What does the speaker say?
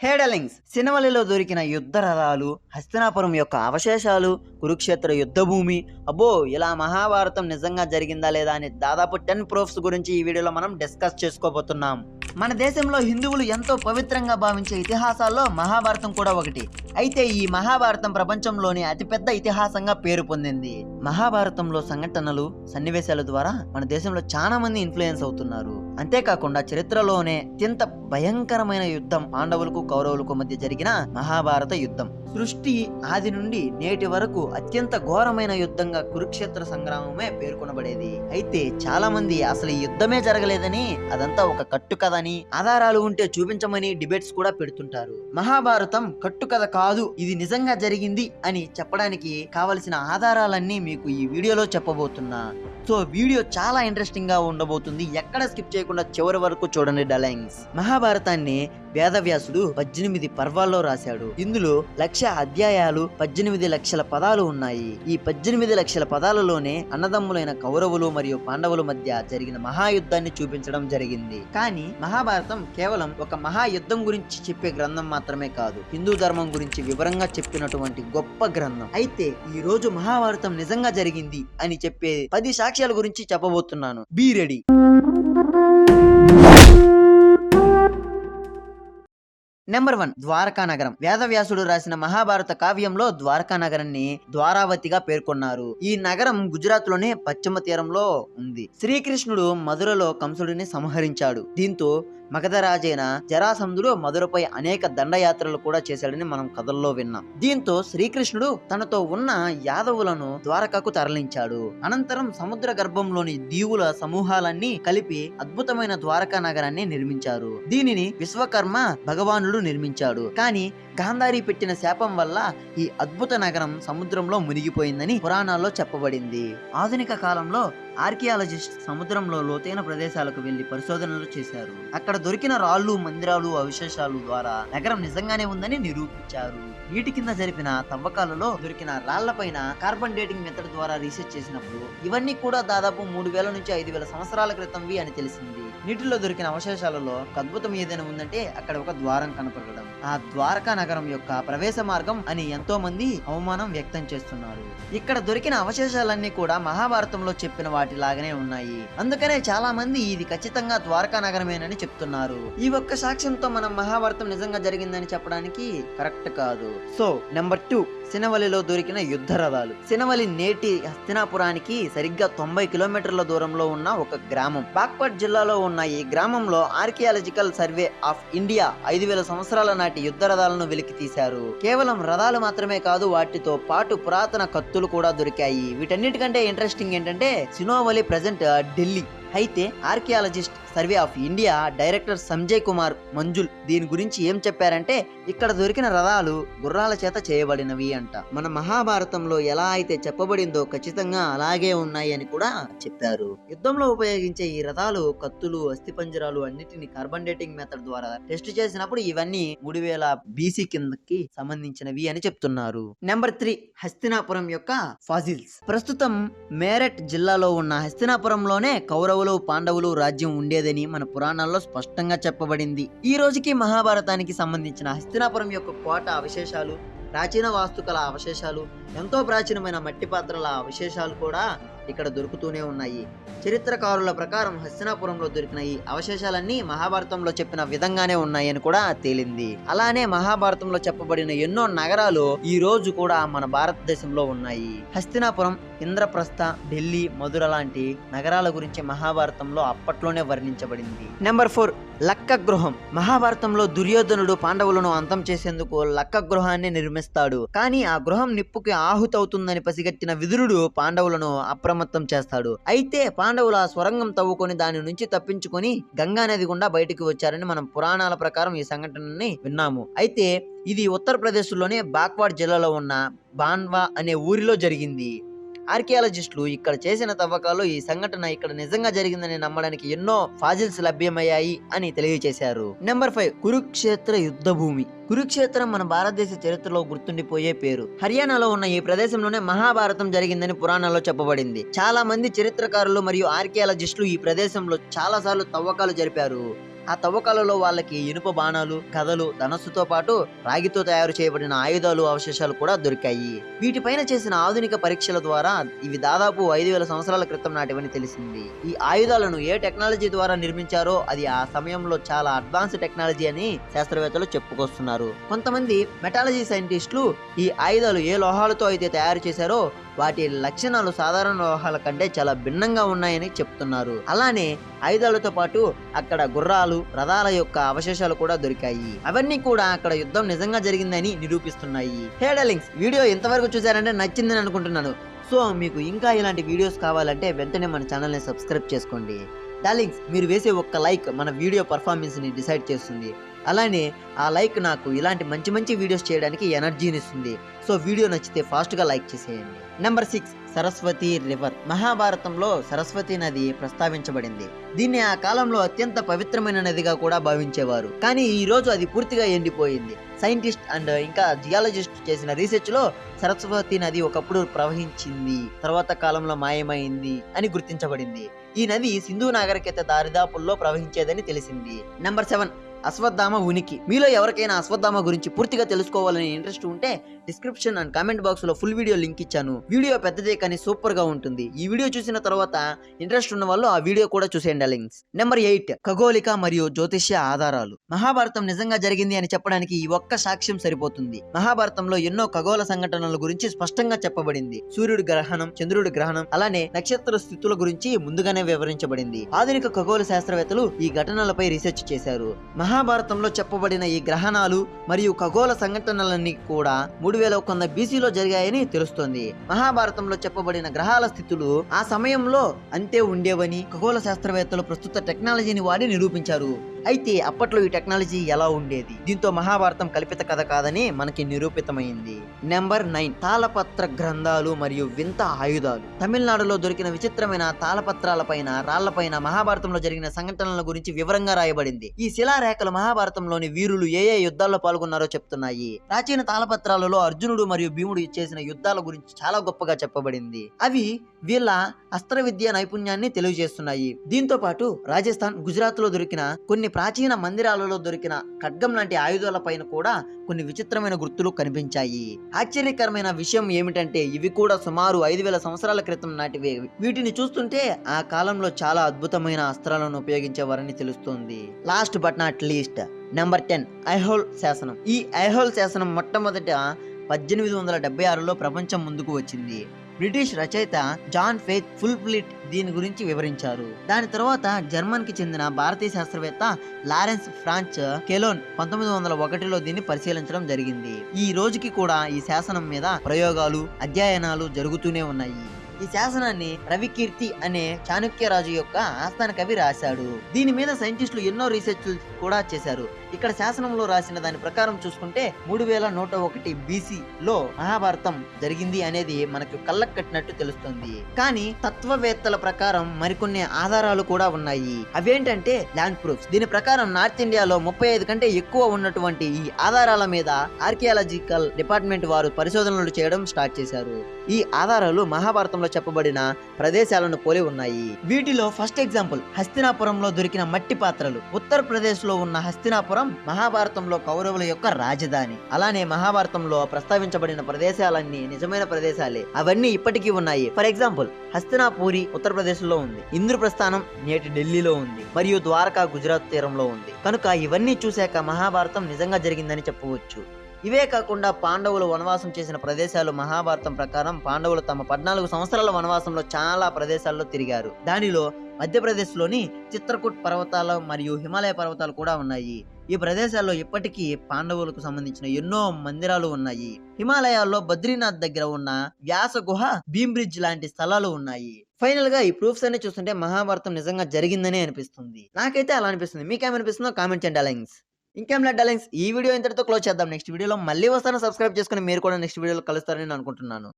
హేడలింగ్స్ సినిమలలో దొరికిన యుద్ధ రథాలు, హస్తినాపురం యొక్క అవశేషాలు, కురుక్షేత్ర యుద్ధభూమి, అబ్బో ఇలా మహాభారతం నిజంగా జరిగిందా లేదా అని దాదాపు 10 ప్రూఫ్స్ గురించి ఈ వీడియోలో మనం డిస్కస్ చేసుకోబోతున్నాం. మన దేశంలో హిందువులు ఎంతో పవిత్రంగా భావించే ఇతిహాసాల్లో మహాభారతం కూడా ఒకటి. అయితే ఈ మహాభారతం ప్రపంచంలోని అతిపెద్ద ఇతిహాసంగా పేరు పొందింది. మహాభారతంలో సంఘటనలు, సన్నివేశాల ద్వారా మన దేశంలో చాలా మంది ఇన్ఫ్లుయెన్స్ అవుతున్నారు. అంతేకాకుండా చరిత్రలోనే అత్యంత భయంకరమైన యుద్ధం పాండవులకు కౌరవులకు మధ్య జరిగిన మహాభారత యుద్ధం. సృష్టి ఆది నుండి నేటి వరకు అత్యంత ఘోరమైన యుద్ధంగా కురుక్షేత్ర సంగ్రామమే పేర్కొనబడేది. అయితే చాలా మంది అసలు ఈ యుద్ధమే జరగలేదని, అదంతా ఒక కట్టుకథని, ఆధారాలు ఉంటే చూపించమని డిబేట్స్ కూడా పెడుతుంటారు. మహాభారతం కట్టుకథ కాదు, ఇది నిజంగా జరిగింది అని చెప్పడానికి కావలసిన ఆధారాలన్నీ మీకు ఈ వీడియోలో చెప్పబోతున్నా. సో వీడియో చాలా ఇంట్రెస్టింగ్ గా ఉండబోతుంది. ఎక్కడ స్కిప్ చేయకుండా చివరి వరకు చూడండి డార్లింగ్స్. మహాభారతాన్ని వేదవ్యాసుడు 18 పర్వాల్లో రాశాడు. ఇందులో 1,00,000 అధ్యాయాలు, 18 లక్షల పదాలు ఉన్నాయి. ఈ 18 లక్షల పదాలలోనే అన్నదమ్ములైన కౌరవులు మరియు పాండవుల మధ్య జరిగిన మహాయుద్ధాన్ని చూపించడం జరిగింది. కానీ మహాభారతం కేవలం ఒక మహాయుద్ధం గురించి చెప్పే గ్రంథం మాత్రమే కాదు, హిందూ ధర్మం గురించి వివరంగా చెప్పినటువంటి గొప్ప గ్రంథం. అయితే ఈ రోజు మహాభారతం నిజంగా జరిగింది అని చెప్పే 10 సాక్ష్యాల గురించి చెప్పబోతున్నాను. Be ready. నెంబర్ 1, ద్వారకా నగరం. వేదవ్యాసుడు రాసిన మహాభారత కావ్యంలో ద్వారకా నగరాన్ని ద్వారావతిగా పేర్కొన్నారు. ఈ నగరం గుజరాత్ లోనే పశ్చిమ తీరంలో ఉంది. శ్రీకృష్ణుడు మధురలో కంసుడిని సంహరించాడు. దీంతో మగధరాజైన జరాసంధుడు మధురపై అనేక దండయాత్రలు కూడా చేశాడని మనం కథల్లో విన్నాం. దీంతో శ్రీకృష్ణుడు తనతో ఉన్న యాదవులను ద్వారకకు తరలించాడు. అనంతరం సముద్ర గర్భంలోని దీవుల సమూహాలన్నీ కలిపి అద్భుతమైన ద్వారకా నగరాన్ని నిర్మించారు. దీనిని విశ్వకర్మ భగవానుడు నిర్మించాడు. కానీ గాంధారి పెట్టిన శాపం వల్ల ఈ అద్భుత నగరం సముద్రంలో మునిగిపోయిందని పురాణాల్లో చెప్పబడింది. ఆధునిక కాలంలో ఆర్కియాలజిస్ట్ సముద్రంలో లోతైన ప్రదేశాలకు వెళ్లి పరిశోధనలు చేశారు. అక్కడ దొరికిన రాళ్లు, మందిరాలు, అవశేషాలు ద్వారా నగరం నిజంగానే ఉందని నిరూపించారు. నీటి కింద జరిపిన తవ్వకాలలో దొరికిన రాళ్లపైన కార్బన్ డేటింగ్ మెథడ్ ద్వారా రీసెర్చ్ చేసినప్పుడు ఇవన్నీ కూడా దాదాపు 3000 నుంచి 5000 సంవత్సరాల క్రితంవి అని తెలిసింది. నీటిలో దొరికిన అవశేషాలలో ఒక అద్భుతం ఏదైనా ఉందంటే అక్కడ ఒక ద్వారం కనపడడం. ఆ ద్వారకా నగరం యొక్క ప్రవేశ మార్గం అని ఎంతో మంది అవమానం వ్యక్తం చేస్తున్నారు. ఇక్కడ దొరికిన అవశేషాలన్నీ కూడా మహాభారతంలో చెప్పిన వాటిలాగానే ఉన్నాయి. అందుకనే చాలా మంది ఇది ఖచ్చితంగా ద్వారకా నగరమేనని చెప్తున్నారు. ఈ ఒక్క సాక్ష్యంతో మనం మహాభారతం నిజంగా జరిగిందని చెప్పడానికి కరెక్ట్ కాదు. సో నెంబర్ 2, సినవలిలో దొరికిన యుద్ధ రథాలు. సినవలి నేటి హస్తినాపురానికి సరిగ్గా 90 కిలోమీటర్ల దూరంలో ఉన్న ఒక గ్రామం. బాగ్పట్ జిల్లాలో ఉన్న ఈ గ్రామంలో ఆర్కియాలజికల్ సర్వే ఆఫ్ ఇండియా 5000 సంవత్సరాల నాటి యుద్ధ రథాలను వెలికి తీశారు. కేవలం రథాలు మాత్రమే కాదు, వాటితో పాటు పురాతన కత్తులు కూడా దొరికాయి. వీటన్నిటికంటే ఇంట్రెస్టింగ్ ఏంటంటే సినోవలి ప్రెజెంట్ ఢిల్లీ. అయితే archaeologist survey of India director Sanjay Kumar Manjul దీని గురించి ఏం చెప్పారంటే, ఇక్కడ దొరికిన రథాలు గుర్రాల చేత చేయబడినవి అంట. మన మహాభారతంలో ఎలా అయితే చెప్పబడిందో ఖచ్చితంగా అలాగే ఉన్నాయి అని కూడా చెప్పారు. యుద్ధంలో ఉపయోగించే ఈ రథాలు, కత్తులు, అస్థిపంజరాలు అన్నిటిని కార్బన్ డేటింగ్ మెథడ్ ద్వారా టెస్ట్ చేసినప్పుడు ఇవన్నీ 3000 BC కిందకి సంబంధించినవి అని చెప్తున్నారు. నెంబర్ 3, హస్తినాపురం యొక్క ఫాజిల్స్. ప్రస్తుతం మేరట్ జిల్లాలో ఉన్న హస్తినాపురంలోనే కౌరవులు, పాండవులు రాజ్యం ఉండేదని మన పురాణాల్లో స్పష్టంగా చెప్పబడింది. ఈ రోజుకి మహాభారతానికి సంబంధించిన హస్తినాపురం యొక్క కోట అవశేషాలు, ప్రాచీన వాస్తుకళ అవశేషాలు, ఎంతో ప్రాచీనమైన మట్టి పాత్రల అవశేషాలు కూడా ఇక్కడ దొరుకుతూనే ఉన్నాయి. చరిత్రకారుల ప్రకారం హస్తినాపురంలో దొరికిన ఈ అవశేషాలన్నీ మహాభారతంలో చెప్పిన విధంగానే ఉన్నాయని కూడా తేలింది. అలానే మహాభారతంలో చెప్పబడిన ఎన్నో నగరాలు ఈ రోజు కూడా మన భారతదేశంలో ఉన్నాయి. హస్తినాపురం, ఇంద్రప్రస్థ, ఢిల్లీ, మధుర లాంటి నగరాల గురించి మహాభారతంలో అప్పట్లోనే వర్ణించబడింది. నెంబర్ 4, లక్క గృహం. మహాభారతంలో దుర్యోధనుడు పాండవులను అంతం చేసేందుకు లక్క గృహాన్ని నిర్మిస్తాడు. కానీ ఆ గృహం నిప్పుకి ఆహుతవుతుందని పసిగట్టిన విదురుడు పాండవులను అప్రమత్తం చేస్తాడు. అయితే పాండవులు ఆ స్వరంగం తవ్వుకొని దాని నుంచి తప్పించుకొని గంగా నది గుండా బయటికి వచ్చారని మనం పురాణాల ప్రకారం ఈ సంఘటనని విన్నాము. అయితే ఇది ఉత్తరప్రదేశ్ లోనే బాగ్పట్ జిల్లాలో ఉన్న బాన్వా అనే ఊరిలో జరిగింది. ఆర్కియాలజిస్టులు ఇక్కడ చేసిన తవ్వకాల్లో ఈ సంఘటన ఇక్కడ నిజంగా జరిగిందని నమ్మడానికి ఎన్నో ఫాజిల్స్ లభ్యమయ్యాయి అని తెలియజేశారు. నెంబర్ 5, కురుక్షేత్ర యుద్ధ భూమి. కురుక్షేత్రం మన భారతదేశ చరిత్రలో గుర్తుండిపోయే పేరు. హర్యానాలో ఉన్న ఈ ప్రదేశంలోనే మహాభారతం జరిగిందని పురాణాల్లో చెప్పబడింది. చాలా మంది చరిత్రకారులు మరియు ఆర్కియాలజిస్టులు ఈ ప్రదేశంలో చాలా సార్లు తవ్వకాలు జరిపారు. ఆ తవ్వకాలలో వాళ్ళకి ఇనుప బాణాలు, కథలు, ధనస్సుతో పాటు రాగితో తయారు చేయబడిన ఆయుధాలు అవశేషాలు కూడా దొరికాయి. వీటిపైన చేసిన ఆధునిక పరీక్షల ద్వారా ఇవి దాదాపు 5000 సంవత్సరాల క్రితం నాటివని తెలిసింది. ఈ ఆయుధాలను ఏ టెక్నాలజీ ద్వారా నిర్మించారో అది ఆ సమయంలో చాలా అడ్వాన్స్ టెక్నాలజీ అని శాస్త్రవేత్తలు చెప్పుకొస్తున్నారు. కొంతమంది మెటాలజీ సైంటిస్టులు ఈ ఆయుధాలు ఏ లోహాలతో అయితే తయారు చేశారో వాటి లక్షణాలు సాధారణ లోహాల కంటే చాలా భిన్నంగా ఉన్నాయని చెప్తున్నారు. అలానే ఆయుధాలతో పాటు అక్కడ గుర్రాలు, రథాల యొక్క అవశేషాలు కూడా దొరికాయి. అవన్నీ కూడా అక్కడ యుద్ధం నిజంగా జరిగిందని నిరూపిస్తున్నాయి. హే డార్లింగ్స్, వీడియో ఇంతవరకు చూసారంటే నచ్చిందని అనుకుంటున్నాను. సో మీకు ఇంకా ఇలాంటి వీడియోస్ కావాలంటే వెంటనే మన ఛానల్ని సబ్స్క్రైబ్ చేసుకోండి. డార్లింగ్స్, మీరు వేసే ఒక్క లైక్ మన వీడియో పర్ఫార్మెన్స్ని డిసైడ్ చేస్తుంది. అలానే ఆ లైక్ నాకు ఇలాంటి మంచి మంచి వీడియోస్ చేయడానికి ఎనర్జీని ఇస్తుంది. సో వీడియో నచ్చితే ఫాస్ట్గా లైక్ చేసేయండి. Number 6, Saraswati river. మహాభారతంలో సరస్వతి నది ప్రస్తావించబడింది. దీన్ని ఆ కాలంలో అత్యంత పవిత్రమైన నదిగా కూడా భావించేవారు. కానీ ఈ రోజు అది పూర్తిగా ఎండిపోయింది. సైంటిస్ట్ అండ్ ఇంకా జియాలజిస్ట్ చేసిన రీసెర్చ్ లో సరస్వతి నది ఒకప్పుడు ప్రవహించింది, తర్వాత కాలంలో మాయమైంది అని గుర్తించబడింది. ఈ నది సింధు నాగరికత దారిదాపుల్లో ప్రవహించేదని తెలిసింది. నెంబర్ 7, అశ్వత్థామ ఉనికి. మీలో ఎవరికైనా అశ్వత్థామ గురించి పూర్తిగా తెలుసుకోవాలని ఇంట్రెస్ట్ ఉంటే డిస్క్రిప్షన్ అండ్ కామెంట్ బాక్స్ లో ఫుల్ వీడియో లింక్ ఇచ్చాను. వీడియో పెద్దదే కానీ సూపర్ గా ఉంటుంది. ఈ వీడియో చూసిన తర్వాత ఇంట్రెస్ట్ ఉన్న వాళ్ళు ఆ వీడియో కూడా చూసేయండి లింక్స్. నెంబర్ 8, ఖగోళిక మరియు జ్యోతిష్య ఆధారాలు. మహాభారతం నిజంగా జరిగింది అని చెప్పడానికి ఈ ఒక్క సాక్ష్యం సరిపోతుంది. మహాభారతంలో ఎన్నో ఖగోళ సంఘటనల గురించి స్పష్టంగా చెప్పబడింది. సూర్యుడి గ్రహణం, చంద్రుడి గ్రహణం, అలానే నక్షత్ర స్థితుల గురించి ముందుగానే వివరించబడింది. ఆధునిక ఖగోళ శాస్త్రవేత్తలు ఈ ఘటనలపై రీసెర్చ్ చేశారు. మహాభారతంలో చెప్పబడిన ఈ గ్రహణాలు మరియు ఖగోళ సంఘటనలన్నీ కూడా 3100 BCలో జరిగాయని తెలుస్తోంది. మహాభారతంలో చెప్పబడిన గ్రహాల స్థితులు ఆ సమయంలో అంతే ఉండేవని ఖగోళ శాస్త్రవేత్తలు ప్రస్తుత టెక్నాలజీని వాడి నిరూపించారు. అయితే అప్పట్లో ఈ టెక్నాలజీ ఎలా ఉండేది? దీంతో మహాభారతం కల్పిత కథ కాదని మనకి నిరూపితమైంది. నెంబర్ 9, తాళపత్ర గ్రంథాలు మరియు వింత ఆయుధాలు. తమిళనాడులో దొరికిన విచిత్రమైన తాళపత్రాలపైన, రాళ్లపైన మహాభారతంలో జరిగిన సంఘటనల గురించి వివరంగా రాయబడింది. ఈ శిలారేఖలు మహాభారతంలోని వీరులు ఏ ఏ యుద్ధాల్లో పాల్గొన్నారో చెప్తున్నాయి. ప్రాచీన తాళపత్రాలలో అర్జునుడు మరియు భీముడు చేసిన యుద్ధాల గురించి చాలా గొప్పగా చెప్పబడింది. అవి వీళ్ళ అస్త్ర విద్య నైపుణ్యాన్ని తెలియజేస్తున్నాయి. దీంతో పాటు రాజస్థాన్, గుజరాత్ లో దొరికిన కొన్ని ప్రాచీన మందిరాలలో దొరికిన ఖడ్గం లాంటి ఆయుధాల పైన కూడా కొన్ని విచిత్రమైన గుర్తులు కనిపించాయి. ఆశ్చర్యకరమైన విషయం ఏమిటంటే ఇవి కూడా సుమారు 5000 సంవత్సరాల క్రితం నాటివే. వీటిని చూస్తుంటే ఆ కాలంలో చాలా అద్భుతమైన అస్త్రాలను ఉపయోగించేవారని తెలుస్తుంది. Last but not least, number 10, Aihole శాసనం. ఈ ఐహోల్ శాసనం మొట్టమొదట 1876లో ప్రపంచం ముందుకు వచ్చింది. బ్రిటిష్ రచయిత జాన్ ఫెయిత్ ఫుల్ఫ్లిట్ దీని గురించి వివరించారు. దాని తర్వాత జర్మన్ కి చెందిన భారతీయ శాస్త్రవేత్త లారెన్స్ ఫ్రాంచ్ కెలోన్ 1901లో దీన్ని పరిశీలించడం జరిగింది. ఈ రోజుకి కూడా ఈ శాసనం మీద ప్రయోగాలు, అధ్యయనాలు జరుగుతూనే ఉన్నాయి. ఈ శాసనాన్ని రవికీర్తి అనే చాణక్య రాజు యొక్క ఆస్థాన కవి రాశాడు. దీని మీద సైంటిస్టులు ఎన్నో రీసెర్చ్ కూడా చేశారు. ఇక్కడ శాసనంలో రాసిన దాని ప్రకారం చూసుకుంటే 3101 BC లో మహాభారతం జరిగింది అనేది మనకు కళ్ళకు కట్టినట్టు తెలుస్తుంది. కానీ తత్వవేత్తల ప్రకారం మరికొన్ని ఆధారాలు కూడా ఉన్నాయి. అవేంటంటే ల్యాండ్ ప్రూఫ్స్. దీని ప్రకారం నార్త్ ఇండియాలో 35 కంటే ఎక్కువ ఉన్నటువంటి ఈ ఆధారాల మీద ఆర్కియాలజికల్ డిపార్ట్మెంట్ వారు పరిశోధనలు చేయడం స్టార్ట్ చేశారు. ఈ ఆధారాలు మహాభారతంలో చెప్పబడిన ప్రదేశాలను పోలి ఉన్నాయి. వీటిలో ఫస్ట్ ఎగ్జాంపుల్ హస్తినాపురంలో దొరికిన మట్టి పాత్రలు. ఉత్తరప్రదేశ్ లో ఉన్న హస్తినాపురం మహాభారతంలో కౌరవుల యొక్క రాజధాని. అలానే మహాభారతంలో ప్రస్తావించబడిన ప్రదేశాలన్నీ నిజమైన ప్రదేశాలే. అవన్నీ ఇప్పటికీ ఉన్నాయి. ఫర్ ఎగ్జాంపుల్ హస్తినాపురి ఉత్తరప్రదేశ్ లో ఉంది, ఇంద్రప్రస్థానం నేటి ఢిల్లీలో ఉంది, మరియు ద్వారకా గుజరాత్ తీరంలో ఉంది. కనుక ఇవన్నీ చూశాక మహాభారతం నిజంగా జరిగిందని చెప్పవచ్చు. ఇవే కాకుండా పాండవులు వనవాసం చేసిన ప్రదేశాలు మహాభారతం ప్రకారం పాండవులు తమ 14 సంవత్సరాల వనవాసంలో చాలా ప్రదేశాల్లో తిరిగారు. దానిలో మధ్యప్రదేశ్ లోని చిత్రకూట్ పర్వతాలు మరియు హిమాలయ పర్వతాలు కూడా ఉన్నాయి. ఈ ప్రదేశాల్లో ఇప్పటికీ పాండవులకు సంబంధించిన ఎన్నో మందిరాలు ఉన్నాయి. హిమాలయాల్లో బద్రీనాథ్ దగ్గర ఉన్న వ్యాస గుహ, భీమ్ బ్రిడ్జ్ లాంటి స్థలాలు ఉన్నాయి. ఫైనల్ గా ఈ ప్రూఫ్స్ అన్ని చూస్తుంటే మహాభారతం నిజంగా జరిగిందని అనిపిస్తుంది. నాకైతే అలా అనిపిస్తుంది. మీకేమనిపిస్తుందో కామెంట్ చేయండి డార్లింగ్స్. ఇంకేం లేదు డార్లింగ్స్, ఈ వీడియో ఇంతటితో క్లోజ్ చేద్దాం. నెక్స్ట్ వీడియోలో మళ్ళీ వస్తాను. సబ్స్క్రైబ్ చేసుకుని మీరు కూడా నెక్స్ట్ వీడియోలో కలుస్తారని నేను అనుకుంటున్నాను.